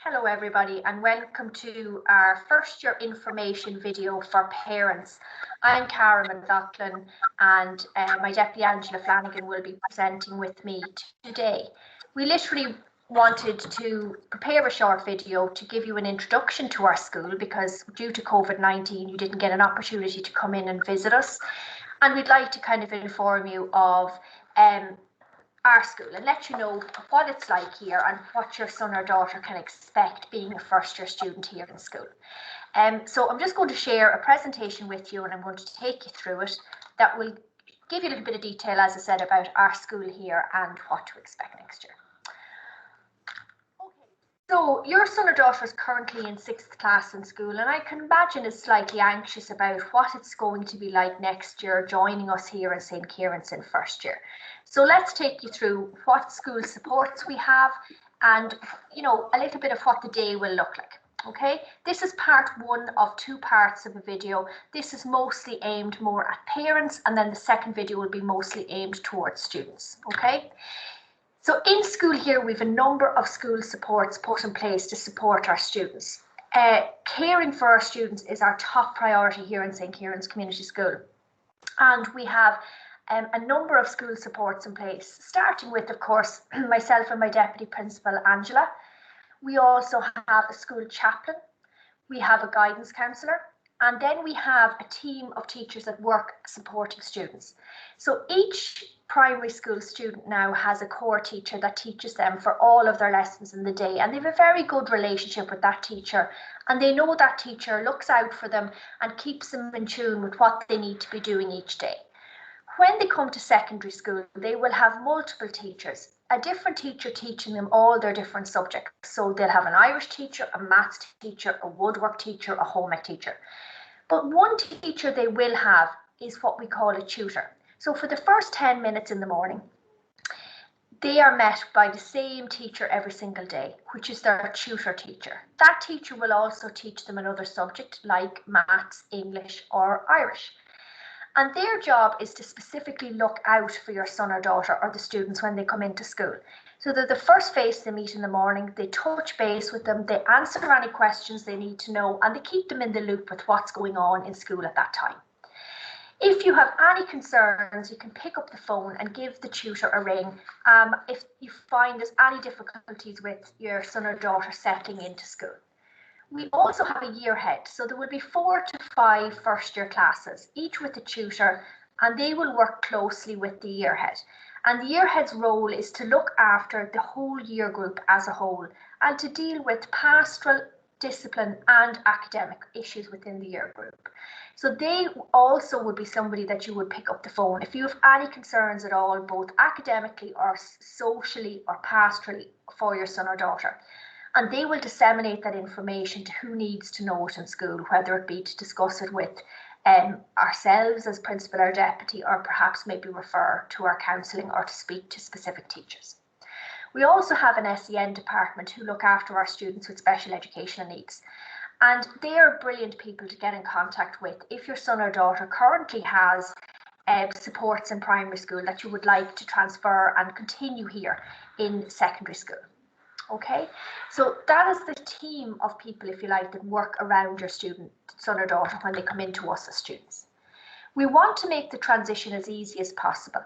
Hello everybody and welcome to our first year information video for parents. I'm Cara McLaughlin and my deputy Angela Flanagan will be presenting with me today. We literally wanted to prepare a short video to give you an introduction to our school because due to COVID-19 you didn't get an opportunity to come in and visit us, and we'd like to kind of inform you of our school and let you know what it's like here and what your son or daughter can expect being a first year student here in school. So I'm just going to share a presentation with you and I'm going to take you through it that will give you a little bit of detail, as I said, about our school here and what to expect next year. So your son or daughter is currently in 6th class in school and I can imagine is slightly anxious about what it's going to be like next year joining us here in St. Ciarán's in first year. So let's take you through what school supports we have and, you know, a little bit of what the day will look like. Okay, this is part one of 2 parts of a video. This is mostly aimed more at parents and then the second video will be mostly aimed towards students. Okay. So in school here, we have a number of school supports put in place to support our students. Caring for our students is our top priority here in St. Ciarán's Community School. And we have a number of school supports in place, starting with, of course, myself and my deputy principal, Angela. We also have a school chaplain. We have a guidance counsellor. And then we have a team of teachers that work supporting students. So each primary school student now has a core teacher that teaches them for all of their lessons in the day, and they have a very good relationship with that teacher, and they know that teacher looks out for them and keeps them in tune with what they need to be doing each day. When they come to secondary school, they will have multiple teachers, a different teacher teaching them all their different subjects. So they'll have an Irish teacher, a maths teacher, a woodwork teacher, a home ec teacher. But one teacher they will have is what we call a tutor. So for the first 10 minutes in the morning, they are met by the same teacher every single day, which is their tutor teacher. That teacher will also teach them another subject like maths, English or Irish. And their job is to specifically look out for your son or daughter or the students when they come into school. So they're the first face they meet in the morning, they touch base with them, they answer any questions they need to know, and they keep them in the loop with what's going on in school at that time. If you have any concerns, you can pick up the phone and give the tutor a ring if you find there's any difficulties with your son or daughter settling into school. We also have a year head, so there will be 4 to 5 first year classes, each with a tutor, and they will work closely with the year head. And the year head's role is to look after the whole year group as a whole and to deal with pastoral, discipline and academic issues within the year group. So they also would be somebody that you would pick up the phone if you have any concerns at all, both academically or socially or pastorally for your son or daughter. And they will disseminate that information to who needs to know it in school, whether it be to discuss it with ourselves as principal or deputy, or perhaps maybe refer to our counselling or to speak to specific teachers. We also have an SEN department who look after our students with special educational needs. And they are brilliant people to get in contact with if your son or daughter currently has supports in primary school that you would like to transfer and continue here in secondary school. Okay, so that is the team of people, if you like, that work around your student, son or daughter when they come into us as students. We want to make the transition as easy as possible.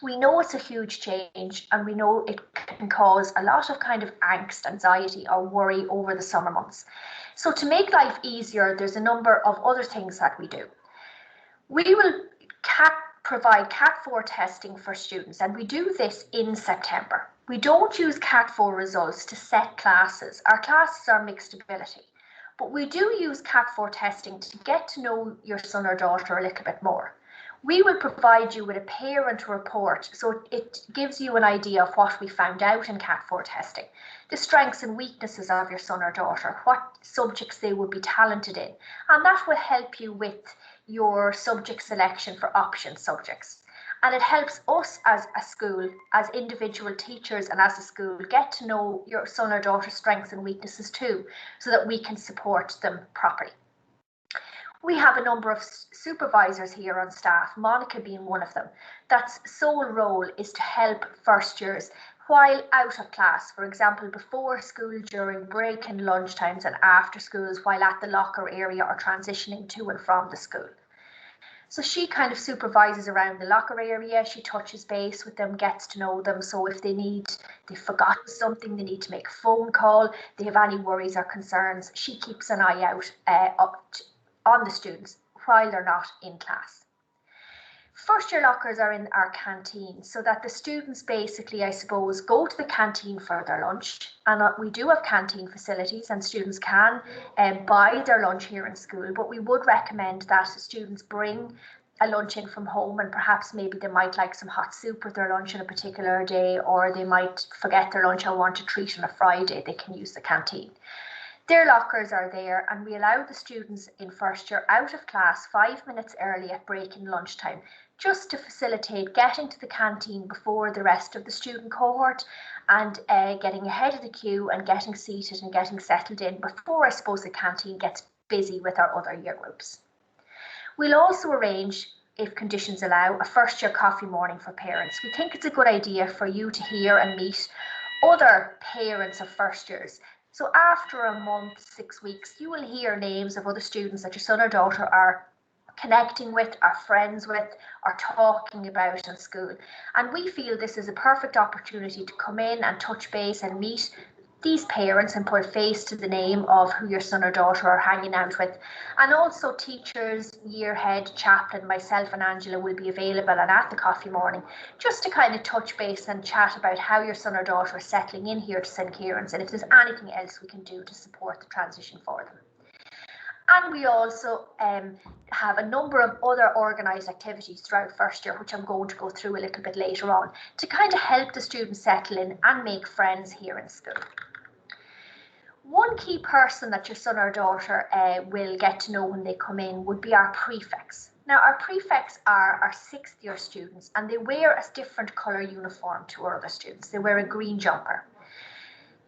We know it's a huge change and we know it can cause a lot of kind of angst, anxiety or worry over the summer months. So to make life easier, there's a number of other things that we do. We will provide Cat 4 testing for students, and we do this in September. We don't use Cat 4 results to set classes. Our classes are mixed ability, but we do use Cat 4 testing to get to know your son or daughter a little bit more. We will provide you with a parent report, so it gives you an idea of what we found out in Cat 4 testing, the strengths and weaknesses of your son or daughter, what subjects they would be talented in, and that will help you with your subject selection for option subjects. And it helps us as a school, as individual teachers and as a school, get to know your son or daughter's strengths and weaknesses too, so that we can support them properly. We have a number of supervisors here on staff, Monica being one of them, that's sole role is to help first years while out of class, for example, before school, during break and lunch times, and after schools while at the locker area or transitioning to and from the school. So she kind of supervises around the locker area, she touches base with them, gets to know them. So if they've forgotten something, they need to make a phone call, they have any worries or concerns, she keeps an eye out on the students while they're not in class. First year lockers are in our canteen, so that the students basically, I suppose, go to the canteen for their lunch. And we do have canteen facilities and students can buy their lunch here in school, but we would recommend that students bring a lunch in from home, and perhaps maybe they might like some hot soup with their lunch on a particular day, or they might forget their lunch and want a treat on a Friday, they can use the canteen. Their lockers are there, and we allow the students in first year out of class 5 minutes early at break and lunchtime, just to facilitate getting to the canteen before the rest of the student cohort, and getting ahead of the queue and getting seated and getting settled in before, I suppose, the canteen gets busy with our other year groups. We'll also arrange, if conditions allow, a first year coffee morning for parents. We think it's a good idea for you to hear and meet other parents of first years. So after a month, 6 weeks, you will hear names of other students that your son or daughter are connecting with, are friends with, are talking about in school. And we feel this is a perfect opportunity to come in and touch base and meet these parents and put a face to the name of who your son or daughter are hanging out with. And also teachers, year head, chaplain, myself and Angela will be available and at the coffee morning, just to kind of touch base and chat about how your son or daughter is settling in here to St. Ciarán's, and if there's anything else we can do to support the transition for them. And we also have a number of other organised activities throughout first year, which I'm going to go through a little bit later on, to kind of help the students settle in and make friends here in school. One key person that your son or daughter will get to know when they come in would be our prefects. Now, our prefects are our 6th year students, and they wear a different colour uniform to our other students. They wear a green jumper.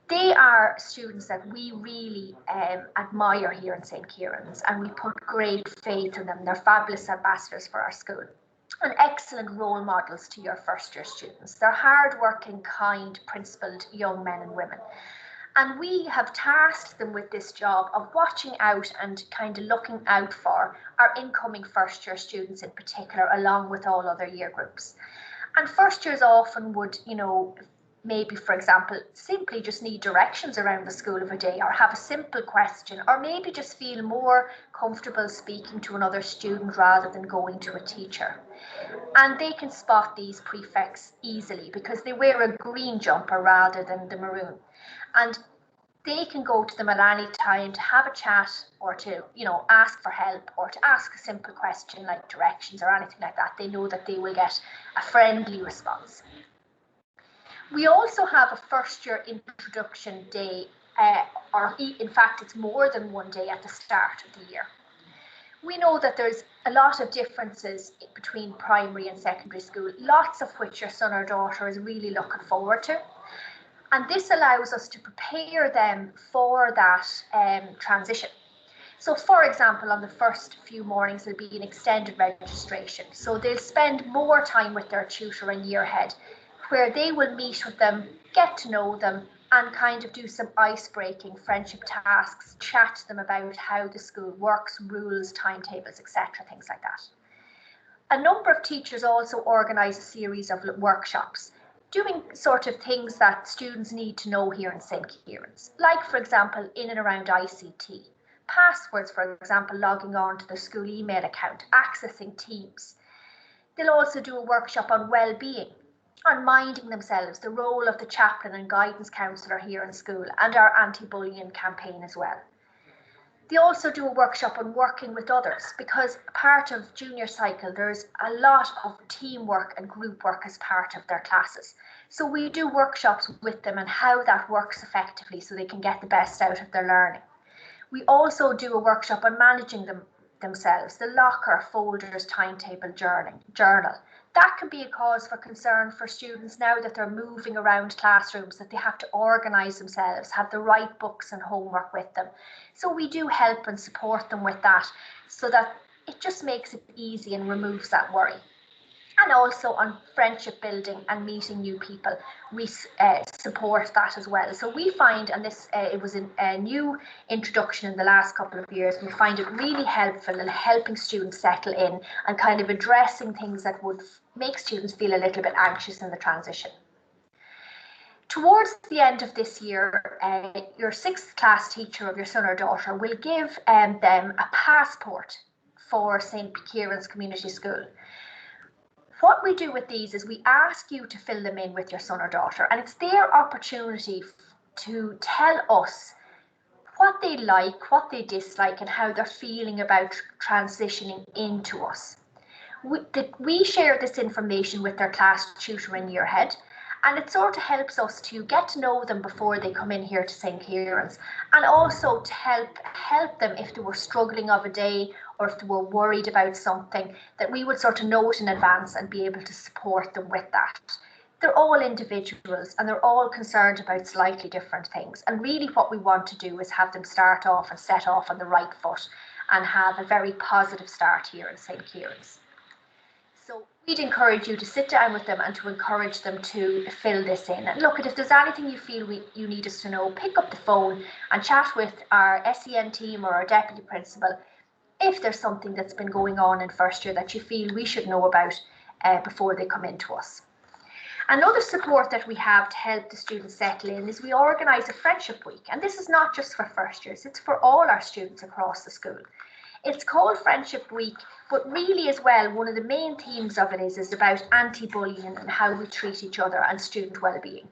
They are students that we really admire here in St. Ciarán's, and we put great faith in them. They're fabulous ambassadors for our school and excellent role models to your first year students. They're hard-working, kind, principled young men and women. And we have tasked them with this job of watching out and kind of looking out for our incoming first year students in particular, along with all other year groups. And first years often would, maybe, for example, simply just need directions around the school of a day, or have a simple question, or maybe just feel more comfortable speaking to another student rather than going to a teacher. And they can spot these prefects easily because they wear a green jumper rather than the maroon. And they can go to them at any time to have a chat, or to, ask for help, or to ask a simple question like directions or anything like that. They know that they will get a friendly response. We also have a first year introduction day, or in fact, it's more than one day at the start of the year. We know that there's a lot of differences between primary and secondary school, lots of which your son or daughter is really looking forward to. And this allows us to prepare them for that transition. So, for example, on the first few mornings, there'll be an extended registration. So they'll spend more time with their tutor and year head, where they will meet with them, get to know them, and kind of do some ice-breaking friendship tasks, chat to them about how the school works, rules, timetables, etc., things like that. A number of teachers also organise a series of workshops, doing sort of things that students need to know here in St. Ciarán's, like, for example, in and around ICT. Passwords, for example, logging on to the school email account, accessing Teams. They'll also do a workshop on well-being, on minding themselves, the role of the chaplain and guidance counsellor here in school, and our anti-bullying campaign as well. They also do a workshop on working with others, because part of junior cycle, there's a lot of teamwork and group work as part of their classes. So we do workshops with them and how that works effectively so they can get the best out of their learning. We also do a workshop on managing themselves, the locker, folders, timetable, journal. That can be a cause for concern for students now that they're moving around classrooms, that they have to organise themselves, have the right books and homework with them. So we do help and support them with that, so that it just makes it easy and removes that worry. And also on friendship building and meeting new people, we support that as well. So we find, and this it was a new introduction in the last couple of years, we find it really helpful in helping students settle in and kind of addressing things that would make students feel a little bit anxious in the transition. Towards the end of this year, your 6th class teacher of your son or daughter will give them a passport for St.Ciarán's Community School. What we do with these is we ask you to fill them in with your son or daughter, and it's their opportunity to tell us what they like, what they dislike, and how they're feeling about transitioning into us. We share this information with their class tutor and year head, and it sort of helps us to get to know them before they come in here to St. Ciarán's, and also to help them if they were struggling of a day or if they were worried about something, that we would sort of know it in advance and be able to support them with that. They're all individuals and they're all concerned about slightly different things. And really what we want to do is have them start off and set off on the right foot and have a very positive start here in St. Ciarán's. So we'd encourage you to sit down with them and to encourage them to fill this in. And look, if there's anything you feel you need us to know, pick up the phone and chat with our SEN team or our deputy principal if there's something that's been going on in first year that you feel we should know about before they come into us. Another support that we have to help the students settle in is we organise a friendship week. And this is not just for first years, it's for all our students across the school. It's called Friendship Week, but really as well, one of the main themes of it is about anti-bullying and how we treat each other and student well-being.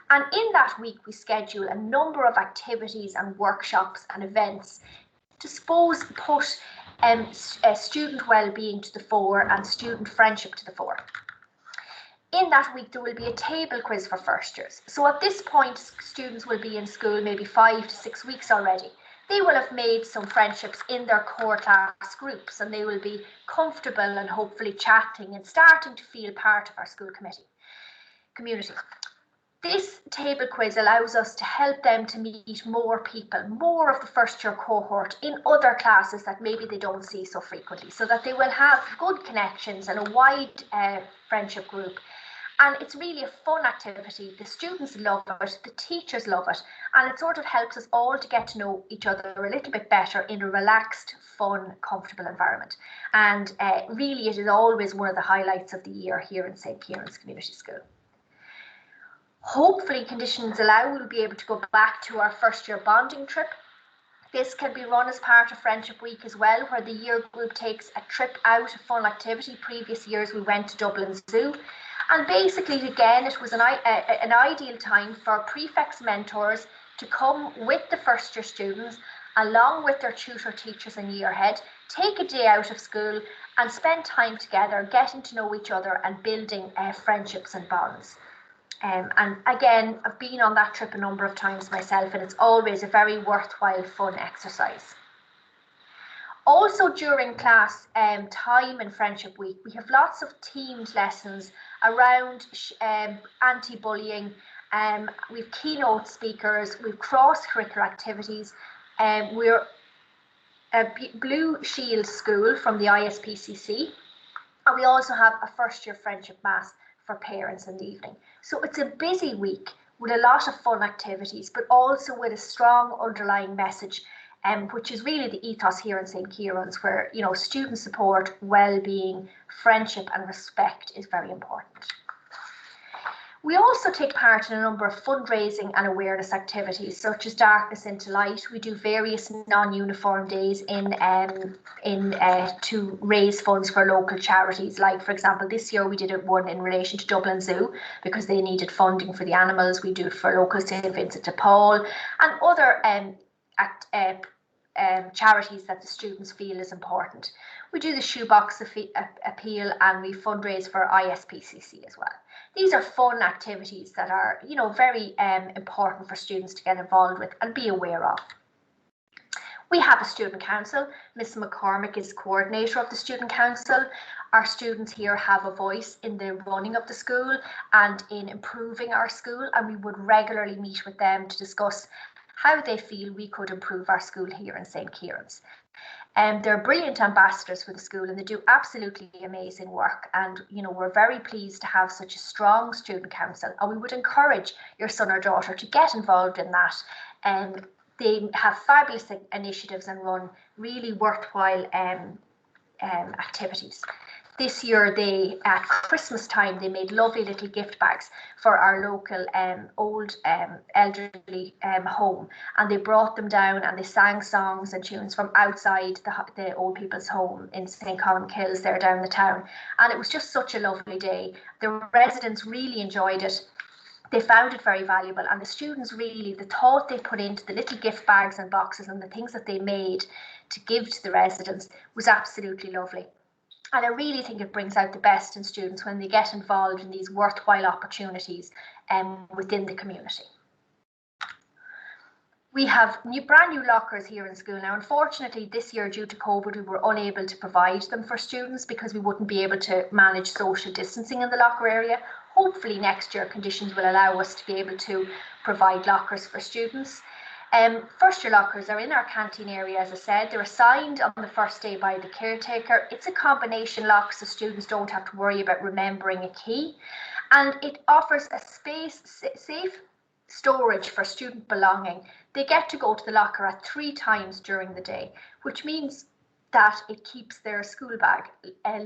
And in that week, we schedule a number of activities and workshops and events to suppose put student well-being to the fore and student friendship to the fore. In that week, there will be a table quiz for first years. So at this point, students will be in school maybe 5 to 6 weeks already. They will have made some friendships in their core class groups, and they will be comfortable and hopefully chatting and starting to feel part of our school community. This table quiz allows us to help them to meet more people, more of the first year cohort in other classes that maybe they don't see so frequently, so that they will have good connections and a wide friendship group. And it's really a fun activity. The students love it, the teachers love it, and it sort of helps us all to get to know each other a little bit better in a relaxed, fun, comfortable environment. And really it is always one of the highlights of the year here in St. Ciarán's Community School. Hopefully conditions allow, we'll be able to go back to our first year bonding trip. This can be run as part of Friendship Week as well, where the year group takes a trip out, a fun activity. Previous years we went to Dublin Zoo. And basically, again, it was an ideal time for prefects mentors to come with the first year students, along with their tutor, teachers and year head, take a day out of school and spend time together, getting to know each other and building friendships and bonds. And again, I've been on that trip a number of times myself, and it's always a very worthwhile, fun exercise. Also during class time and Friendship Week, we have lots of themed lessons around anti-bullying. We've keynote speakers, we've cross-curricular activities, we're a Blue Shield school from the ISPCC, and we also have a first year friendship mass for parents in the evening. So it's a busy week with a lot of fun activities, but also with a strong underlying message, which is really the ethos here in St. Ciarán's, where student support, well-being, friendship and respect is very important. We also take part in a number of fundraising and awareness activities, such as Darkness into Light. We do various non-uniform days to raise funds for local charities. Like, for example, this year we did one in relation to Dublin Zoo because they needed funding for the animals. We do it for local St. Vincent de Paul and other charities that the students feel is important. We do the shoebox appeal and we fundraise for ISPCC as well. These are fun activities that are, very important for students to get involved with and be aware of. We have a student council. Ms. McCormick is coordinator of the student council. Our students here have a voice in the running of the school and in improving our school, and we would regularly meet with them to discuss how they feel we could improve our school here in St. Ciarán's. They're brilliant ambassadors for the school and they do absolutely amazing work. And, you know, we're very pleased to have such a strong student council, and we would encourage your son or daughter to get involved in that. They have fabulous initiatives and run really worthwhile activities. This year, at Christmas time, they made lovely little gift bags for our local old elderly home, and they brought them down and they sang songs and tunes from outside the old people's home in St. Ciarán there down the town, and it was just such a lovely day. The residents really enjoyed it. They found it very valuable, and the students really, the thought they put into the little gift bags and boxes and the things that they made to give to the residents was absolutely lovely. And I really think it brings out the best in students when they get involved in these worthwhile opportunities within the community. We have brand new lockers here in school now. Unfortunately, this year, due to COVID, we were unable to provide them for students because we wouldn't be able to manage social distancing in the locker area. Hopefully next year, conditions will allow us to be able to provide lockers for students. First year lockers are in our canteen area, as I said. They're assigned on the first day by the caretaker. It's a combination lock, so students don't have to worry about remembering a key. And it offers a safe storage for student belonging. They get to go to the locker at 3 times during the day, which means that it keeps their school bag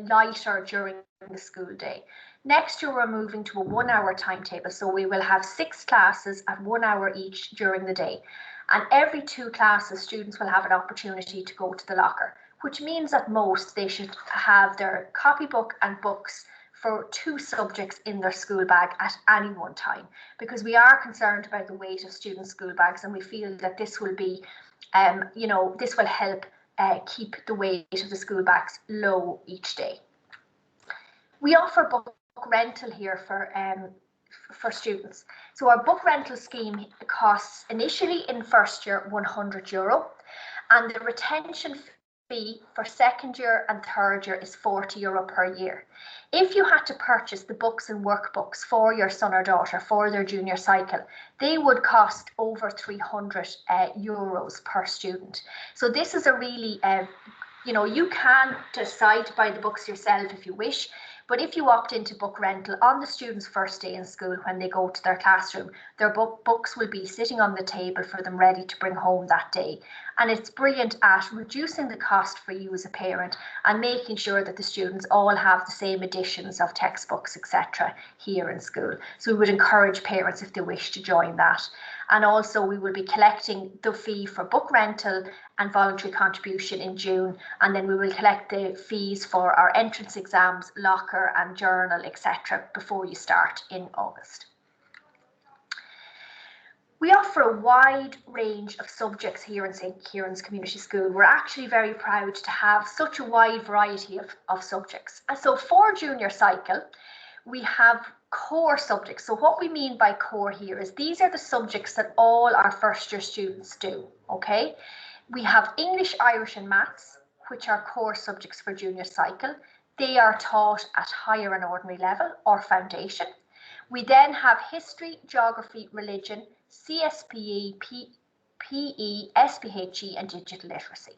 lighter during the school day. Next year, we're moving to a 1-hour timetable, so we will have 6 classes at 1 hour each during the day. And every 2 classes, students will have an opportunity to go to the locker, which means at most they should have their copybook and books for 2 subjects in their school bag at any one time, because we are concerned about the weight of student school bags, and we feel that this will be, this will help keep the weight of the school bags low each day. We offer book rental here for students. So our book rental scheme costs initially in first year €100, and the retention fee for second year and third year is €40 per year. If you had to purchase the books and workbooks for your son or daughter for their junior cycle, they would cost over €300 per student. So this is a really, you can decide to buy the books yourself if you wish, but if you opt into book rental on the student's first day in school when they go to their classroom, their books will be sitting on the table for them ready to bring home that day. And it's brilliant at reducing the cost for you as a parent and making sure that the students all have the same editions of textbooks, etc. here in school. So we would encourage parents, if they wish, to join that. And also we will be collecting the fee for book rental and voluntary contribution in June, and then we will collect the fees for our entrance exams, locker and journal, etc. before you start in August. We offer a wide range of subjects here in St. Ciarán's Community School. We're actually very proud to have such a wide variety of subjects. And so for junior cycle, we have core subjects. So what we mean by core here is these are the subjects that all our first year students do, okay? We have English, Irish and Maths, which are core subjects for junior cycle. They are taught at higher and ordinary level or foundation. We then have history, geography, religion, CSPE, PE, SPHE and digital literacy.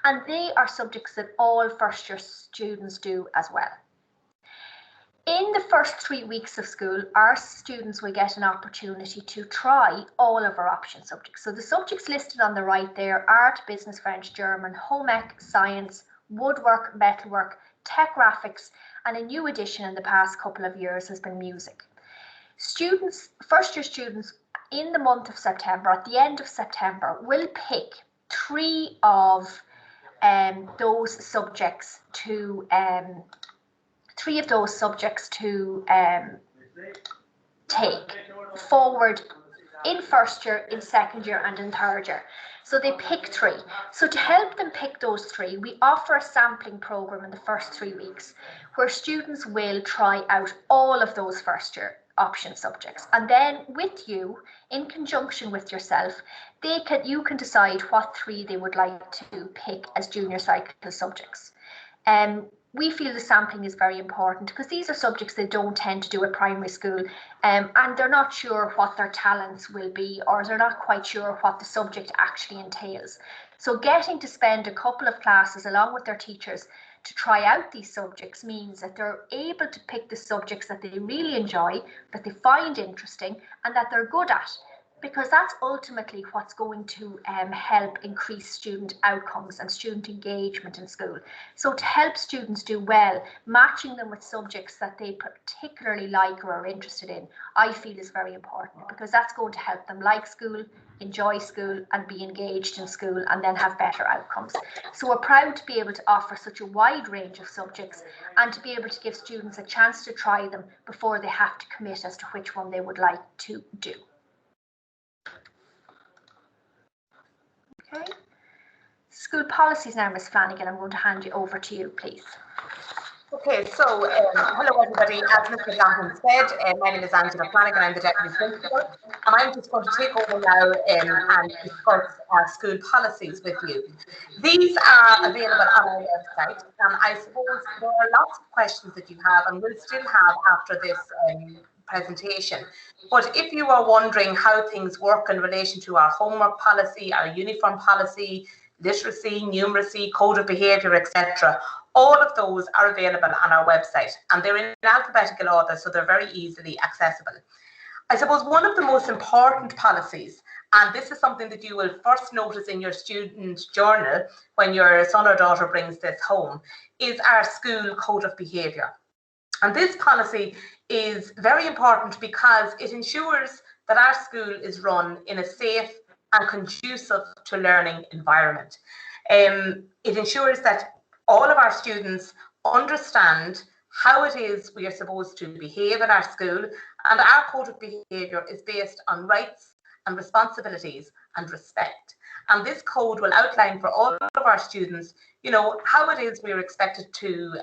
And they are subjects that all first year students do as well. In the first 3 weeks of school, our students will get an opportunity to try all of our option subjects. So the subjects listed on the right there: art, business, French, German, home ec, science, woodwork, metalwork, tech graphics, and a new addition in the past couple of years has been music. Students, first year students, in the month of September, at the end of September, will pick 3 of those subjects to take forward in first year, in second year and in third year. So they pick 3. So to help them pick those 3, we offer a sampling program in the first 3 weeks where students will try out all of those first year option subjects, and then with you, in conjunction with yourself, you can decide what 3 they would like to pick as junior cycle subjects. we feel the sampling is very important because these are subjects they don't tend to do at primary school, and they're not sure what their talents will be, or they're not quite sure what the subject actually entails. So getting to spend a couple of classes along with their teachers to try out these subjects means that they're able to pick the subjects that they really enjoy, that they find interesting, and that they're good at, because that's ultimately what's going to help increase student outcomes and student engagement in school. So to help students do well, matching them with subjects that they particularly like or are interested in, I feel is very important, because that's going to help them like school, enjoy school, and be engaged in school, and then have better outcomes. So we're proud to be able to offer such a wide range of subjects and to be able to give students a chance to try them before they have to commit as to which one they would like to do. Okay. School policies now, Ms. Flanagan, I'm going to hand you over to you, please. Okay, so hello everybody. As Mr. Johnson said, my name is Angela Flanagan. I'm the Deputy Principal, and I'm just going to take over now and discuss our school policies with you. These are available on our website, and I suppose there are lots of questions that you have and will still have after this presentation. But if you are wondering how things work in relation to our homework policy, our uniform policy, literacy, numeracy, code of behaviour, etc., all of those are available on our website, and they're in alphabetical order, so they're very easily accessible. I suppose one of the most important policies, and this is something that you will first notice in your student journal when your son or daughter brings this home, is our school code of behaviour. And this policy is very important because it ensures that our school is run in a safe and conducive to learning environment. It ensures that all of our students understand how it is we are supposed to behave in our school, and our code of behaviour is based on rights and responsibilities and respect. And this code will outline for all of our students, you know, how it is we are expected to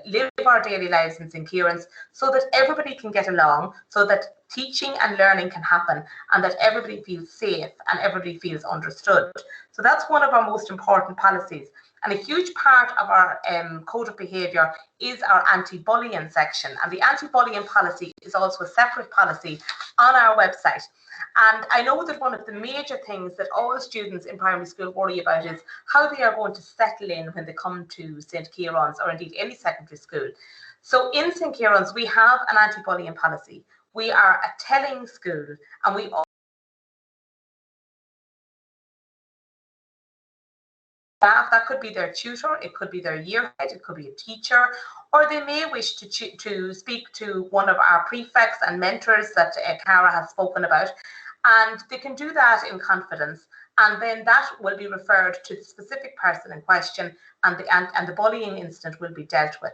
live our daily lives in St. Ciarán's, so that everybody can get along, so that teaching and learning can happen, and that everybody feels safe and everybody feels understood. So that's one of our most important policies. And a huge part of our code of behaviour is our anti-bullying section. And the anti-bullying policy is also a separate policy on our website. And I know that one of the major things that all students in primary school worry about is how they are going to settle in when they come to St. Ciarán's, or indeed any secondary school. So in St. Ciarán's, we have an anti-bullying policy. We are a telling school, and we staff, that could be their tutor, it could be their year head, it could be a teacher, or they may wish to speak to one of our prefects and mentors that Cara has spoken about, and they can do that in confidence, and then that will be referred to the specific person in question, and the bullying incident will be dealt with.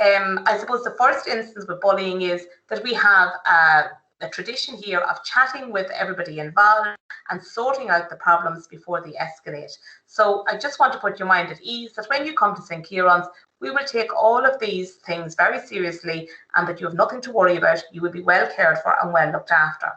I suppose the first instance with bullying is that we have a tradition here of chatting with everybody involved and sorting out the problems before they escalate. So I just want to put your mind at ease that when you come to St. Ciarán's, we will take all of these things very seriously, and that you have nothing to worry about. You will be well cared for and well looked after.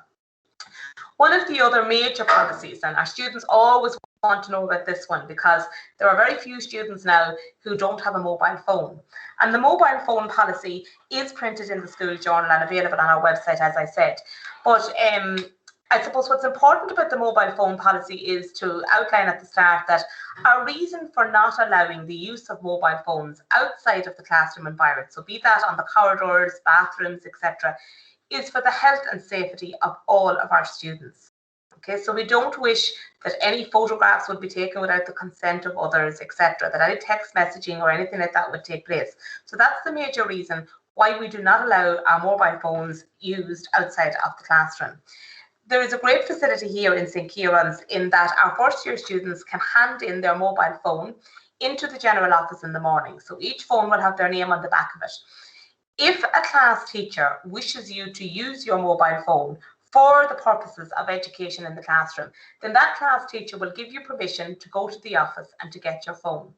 One of the other major policies, and our students always want to know about this one because there are very few students now who don't have a mobile phone. And the mobile phone policy is printed in the school journal and available on our website, as I said. But I suppose what's important about the mobile phone policy is to outline at the start that our reason for not allowing the use of mobile phones outside of the classroom environment, so be that on the corridors, bathrooms, etc., is for the health and safety of all of our students. Okay, so we don't wish that any photographs would be taken without the consent of others, etc., that any text messaging or anything like that would take place. So that's the major reason why we do not allow our mobile phones used outside of the classroom. There is a great facility here in St. Ciarán's in that our first year students can hand in their mobile phone into the general office in the morning. So each phone will have their name on the back of it. If a class teacher wishes you to use your mobile phone for the purposes of education in the classroom, then that class teacher will give you permission to go to the office and to get your phone.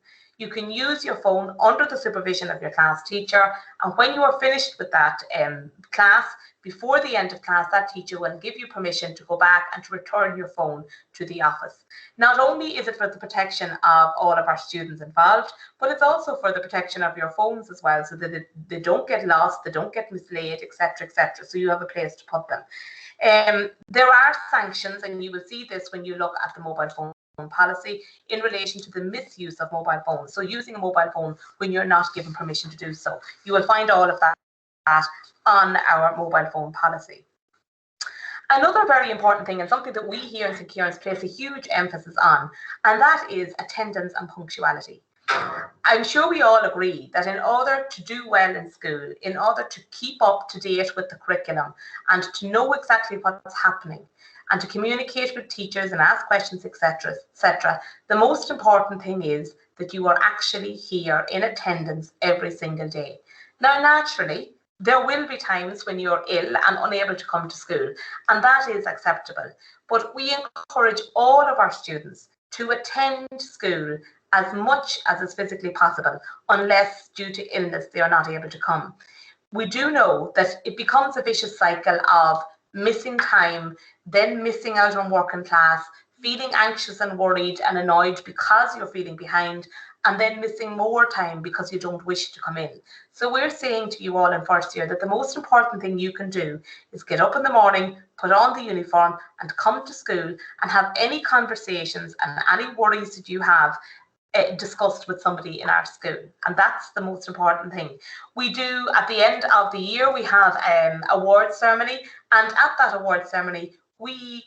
You can use your phone under the supervision of your class teacher, and when you are finished with that class, before the end of class, that teacher will give you permission to go back and to return your phone to the office. Not only is it for the protection of all of our students involved, but it's also for the protection of your phones as well, so that they don't get lost, they don't get mislaid, etc., etc. So you have a place to put them. There are sanctions, and you will see this when you look at the mobile phone policy in relation to the misuse of mobile phones. So using a mobile phone when you're not given permission to do so. You will find all of that on our mobile phone policy. Another very important thing, and something that we here in St. Ciarán place a huge emphasis on, and that is attendance and punctuality. I'm sure we all agree that in order to do well in school, in order to keep up to date with the curriculum and to know exactly what's happening and to communicate with teachers and ask questions, etc., etc., the most important thing is that you are actually here in attendance every single day. Now, naturally, there will be times when you're ill and unable to come to school, and that is acceptable. But we encourage all of our students to attend school as much as is physically possible, unless due to illness they are not able to come. We do know that it becomes a vicious cycle of missing time, then missing out on work and class, feeling anxious and worried and annoyed because you're feeling behind, and then missing more time because you don't wish to come in. So we're saying to you all in first year that the most important thing you can do is get up in the morning, put on the uniform and come to school and have any conversations and any worries that you have discussed with somebody in our school, and that's the most important thing. We do, at the end of the year, we have award ceremony, and at that award ceremony we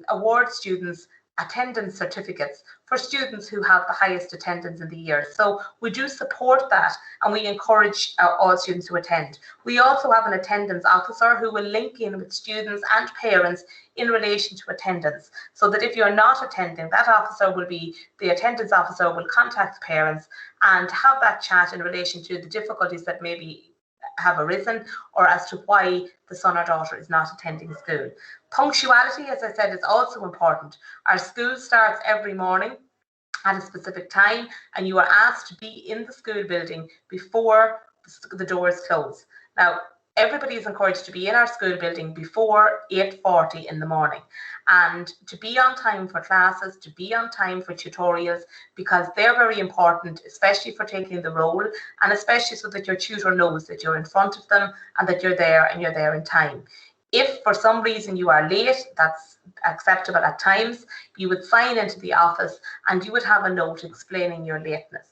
award students attendance certificates for students who have the highest attendance in the year. So we do support that, and we encourage all students to attend. We also have an attendance officer who will link in with students and parents in relation to attendance, so that if you're not attending, that officer will be, the attendance officer will contact parents and have that chat in relation to the difficulties that maybe have arisen or as to why the son or daughter is not attending school. Punctuality, as I said, is also important. Our school starts every morning at a specific time, and you are asked to be in the school building before the doors close. Now, everybody is encouraged to be in our school building before 8:40 in the morning, and to be on time for classes, to be on time for tutorials, because they're very important, especially for taking the role, and especially so that your tutor knows that you're in front of them and that you're there and you're there in time. If for some reason you are late, that's acceptable at times. You would sign into the office and you would have a note explaining your lateness.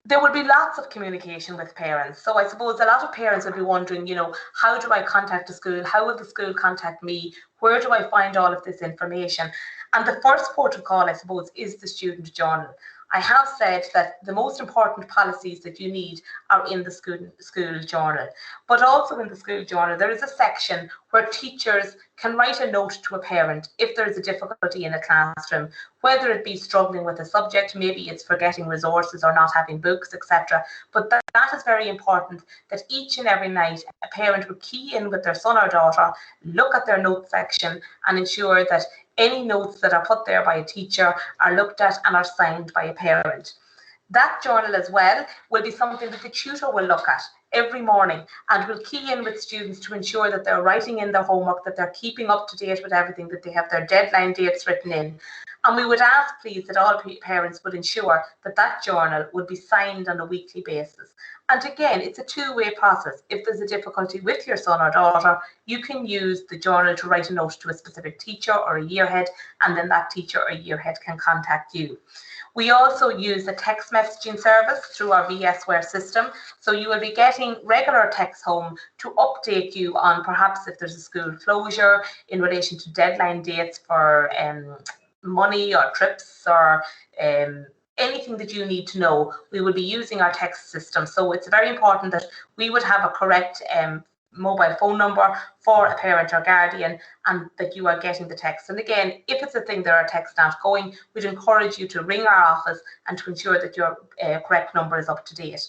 There would be lots of communication with parents. So I suppose a lot of parents would be wondering, you know, how do I contact the school? How will the school contact me? Where do I find all of this information? And the first port of call, I suppose, is the student journal. I have said that the most important policies that you need are in the school journal. But also in the school journal, there is a section where teachers can write a note to a parent if there is a difficulty in a classroom, whether it be struggling with a subject, maybe it's forgetting resources or not having books, etc. But that is very important, that each and every night a parent would key in with their son or daughter, look at their note section and ensure that any notes that are put there by a teacher are looked at and are signed by a parent. That journal as well will be something that the tutor will look at every morning and will key in with students to ensure that they're writing in their homework, that they're keeping up to date with everything, that they have their deadline dates written in. And we would ask, please, that all parents would ensure that that journal would be signed on a weekly basis. And again, it's a two-way process. If there's a difficulty with your son or daughter, you can use the journal to write a note to a specific teacher or a yearhead, and then that teacher or yearhead can contact you. We also use a text messaging service through our VSware system. So you will be getting regular texts home to update you on perhaps if there's a school closure in relation to deadline dates for money or trips or anything that you need to know. We will be using our text system. So it's very important that we would have a correct mobile phone number for a parent or guardian, and that you are getting the text. And again, if it's a thing that our text not going, we'd encourage you to ring our office and to ensure that your correct number is up to date.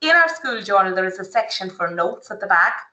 In our school journal, there is a section for notes at the back.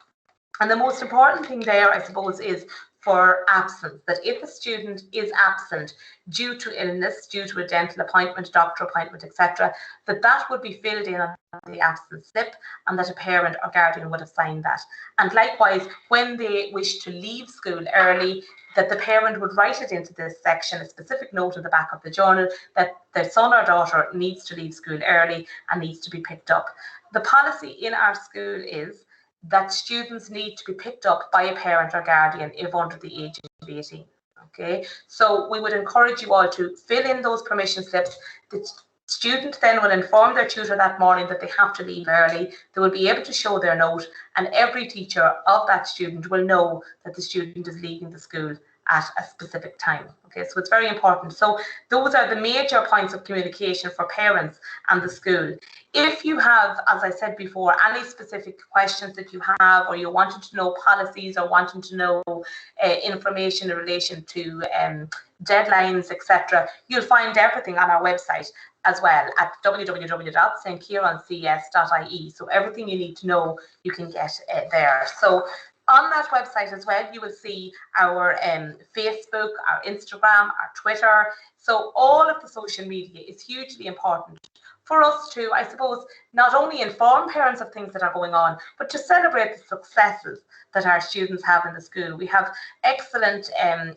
And the most important thing there, I suppose, is for absence, that if a student is absent due to illness, due to a dental appointment, doctor appointment, etc., that would be filled in on the absence slip, and that a parent or guardian would have signed that. And likewise, when they wish to leave school early, that the parent would write it into this section, a specific note at the back of the journal, that their son or daughter needs to leave school early and needs to be picked up. The policy in our school is that students need to be picked up by a parent or guardian if under the age of 18. Okay, so we would encourage you all to fill in those permission slips. The student then will inform their tutor that morning that they have to leave early. They will be able to show their note, and every teacher of that student will know that the student is leaving the school at a specific time. Okay, so it's very important. So those are the major points of communication for parents and the school. If you have, as I said before, any specific questions that you have, or you're wanting to know policies or wanting to know information in relation to deadlines, etc., you'll find everything on our website as well at www.stciarancs.ie. So everything you need to know, you can get there. So on that website as well, you will see our Facebook, our Instagram, our Twitter. So all of the social media is hugely important for us to, I suppose, not only inform parents of things that are going on, but to celebrate the successes that our students have in the school. We have excellent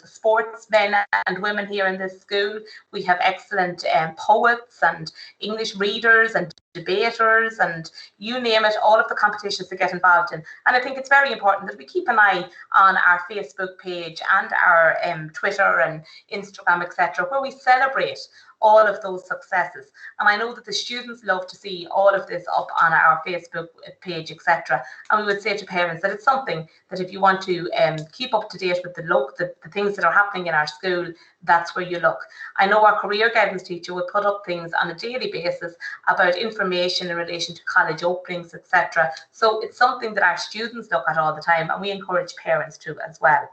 sportsmen and women here in this school. We have excellent poets and English readers and debaters, and you name it, all of the competitions to get involved in. And I think it's very important that we keep an eye on our Facebook page and our Twitter and Instagram, etc., where we celebrate all of those successes. And I know that the students love to see all of this up on our Facebook page, etc. And we would say to parents that it's something that if you want to keep up to date with the things that are happening in our school, that's where you look. I know our career guidance teacher will put up things on a daily basis about information in relation to college openings, etc. So it's something that our students look at all the time, and we encourage parents to as well.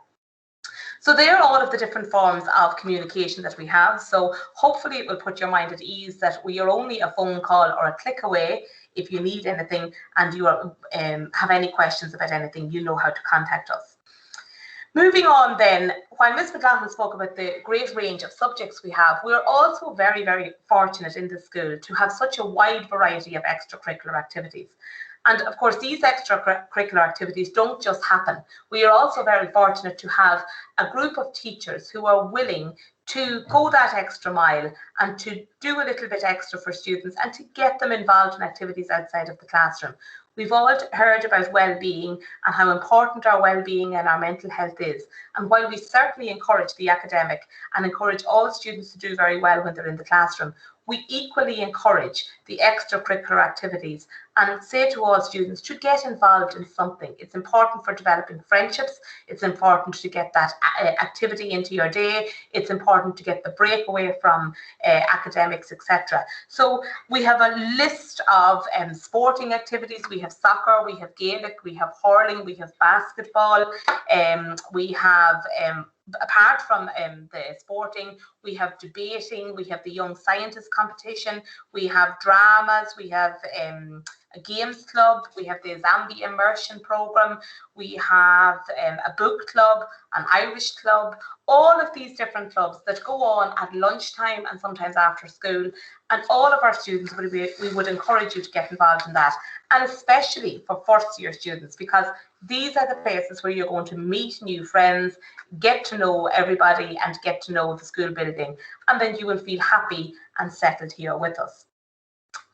So there are all of the different forms of communication that we have. So hopefully it will put your mind at ease that we are only a phone call or a click away. If you need anything and you are, have any questions about anything, you know how to contact us. Moving on then, while Ms. McLaughlin spoke about the great range of subjects we have, we're also very, very fortunate in the school to have such a wide variety of extracurricular activities. And of course, these extracurricular activities don't just happen. We are also very fortunate to have a group of teachers who are willing to go that extra mile and to do a little bit extra for students and to get them involved in activities outside of the classroom. We've all heard about well-being and how important our well-being and our mental health is. And while we certainly encourage the academic and encourage all students to do very well when they're in the classroom, we equally encourage the extracurricular activities and say to all students to get involved in something. It's important for developing friendships. It's important to get that activity into your day. It's important to get the break away from academics, etc. So we have a list of sporting activities. We have soccer, we have Gaelic, we have hurling, we have basketball, we have apart from the sporting, we have debating, we have the Young Scientist competition, we have dramas, we have a games club, we have the Zambia Immersion program, we have a book club, an Irish club, all of these different clubs that go on at lunchtime and sometimes after school. And all of our students, we would encourage you to get involved in that. And especially for first year students, because these are the places where you're going to meet new friends, get to know everybody and get to know the school building. And then you will feel happy and settled here with us.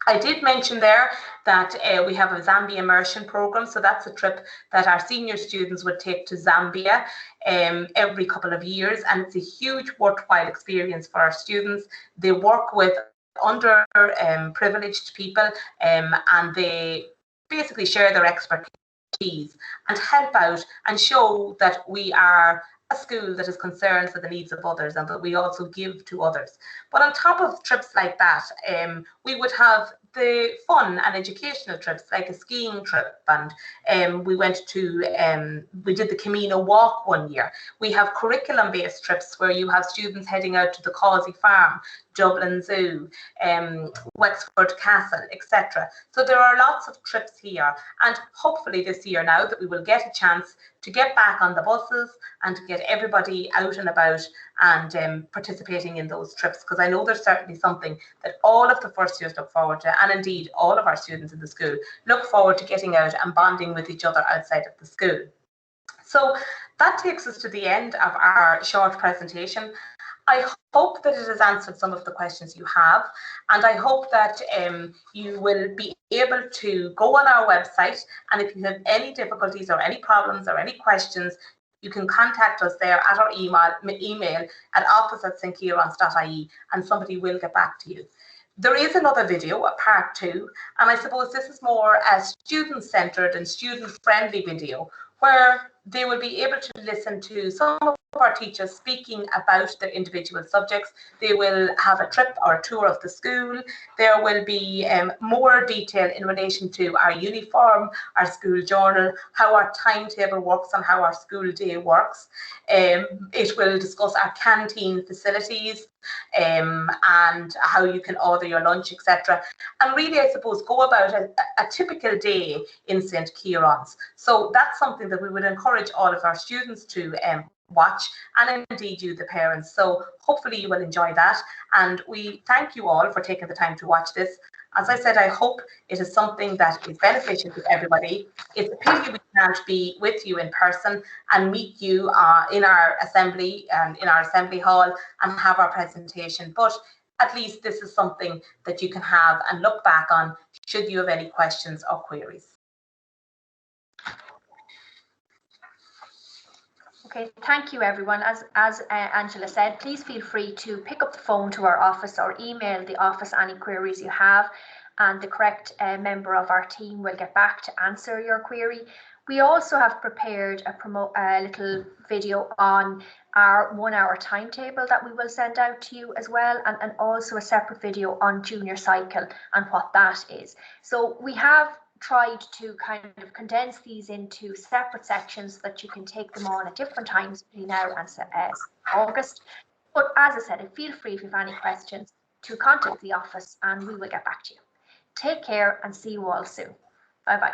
I did mention there that we have a Zambia Immersion program. So that's a trip that our senior students would take to Zambia every couple of years. And it's a huge worthwhile experience for our students. They work with underprivileged people and they basically share their expertise and help out and show that we are a school that is concerned for the needs of others and that we also give to others. But on top of trips like that, we would have the fun and educational trips like a skiing trip, and we went to we did the Camino walk one year. We have curriculum based trips where you have students heading out to the Causey Farm, Dublin Zoo, Wexford Castle, etc. So there are lots of trips here, and hopefully this year now that we will get a chance to get back on the buses and to get everybody out and about and participating in those trips, because I know there's certainly something that all of the first years look forward to, and indeed all of our students in the school look forward to getting out and bonding with each other outside of the school. So that takes us to the end of our short presentation. I hope that it has answered some of the questions you have, and I hope that you will be able to go on our website, and if you have any difficulties or any problems or any questions, you can contact us there at our email at office@stciarán.ie, and somebody will get back to you. There is another video, a part 2, and I suppose this is more a student-centred and student-friendly video, where they will be able to listen to some of our teachers speaking about their individual subjects. They will have a trip or a tour of the school. There will be more detail in relation to our uniform, our school journal, how our timetable works and how our school day works. It will discuss our canteen facilities and how you can order your lunch, etc. And really, I suppose, go about a typical day in St. Ciarán's. So that's something that we would encourage all of our students to watch, and indeed you, the parents. So hopefully you will enjoy that, and we thank you all for taking the time to watch this. As I said, I hope it is something that is beneficial to everybody. It's a pity we can't be with you in person and meet you in our assembly and in our assembly hall and have our presentation, but at least this is something that you can have and look back on should you have any questions or queries. Okay, thank you everyone. As Angela said, please feel free to pick up the phone to our office or email the office any queries you have, and the correct member of our team will get back to answer your query. We also have prepared a little video on our 1 hour timetable that we will send out to you as well, and also a separate video on junior cycle and what that is. So we have tried to kind of condense these into separate sections so that you can take them on at different times between now and August. But as I said, feel free if you have any questions to contact the office and we will get back to you. Take care and see you all soon. Bye bye.